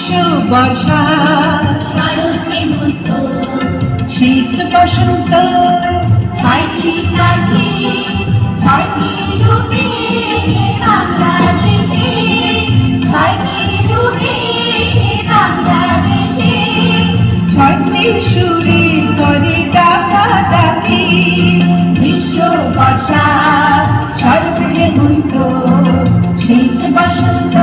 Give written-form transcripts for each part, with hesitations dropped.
গ্রীষ্ম বর্ষা শরৎ হেমন্ত শীত বসন্ত ছয়টি পাখি ছয়টি রূপে বাংলাদেশে ছয়টি রূপে বাংলাদেশে ছয়টি সুরে করে ডাকাডাকি গ্রীষ্ম বর্ষা শরৎ হেমন্ত শীত বসন্ত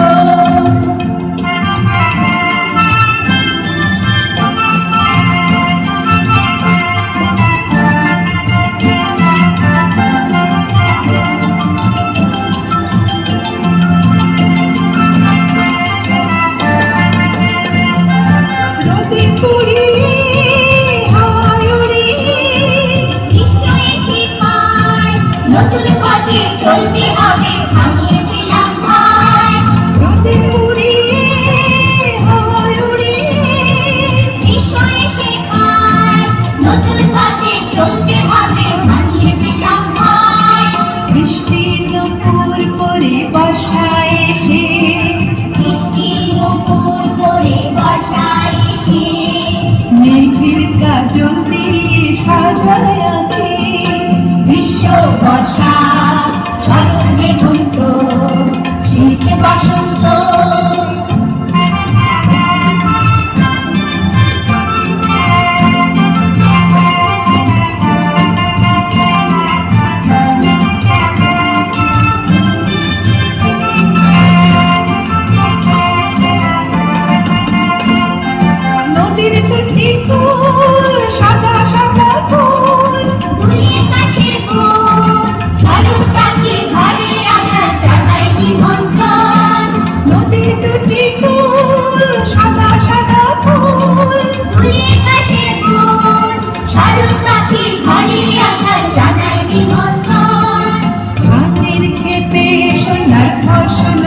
নদী পুড়িয়ে হাওয়ায় উড়িয়ে গ্রীষ্ম এসে পায় নতুন পথে চলতে হবে ভাঙিয়ে দিলাম ভাই নদী পুড়িয়ে হাওয়ায় উড়িয়ে গ্রীষ্ম এসে পায় নতুন পথে চলতে হবে ভাঙিয়ে দিলাম ভাই বৃষ্টি নুপুর পরে বর্ষায় এসে বৃষ্টি নুপুর করে বর্ষায় এসে মেঘের কাজল দিয়ে সাজায় আঁকে গ্রীষ্ম বর্ষা শরৎ হেমন্ত শীত বসন্ত নদীর দুটি কুল সাদা সাদা ফুল দুলিয়ে কাশের ফুল শরৎ পাখি ঘরে আসার জানাই নিমন্ত্রণ নদীর দুটি কুল সাদা সাদা ফুল দুলিয়ে কাশের ফুল শরৎ পাখি ঘরে আসার জানাই নিমন্ত্রণ ধানের খেতে সোনার ফসল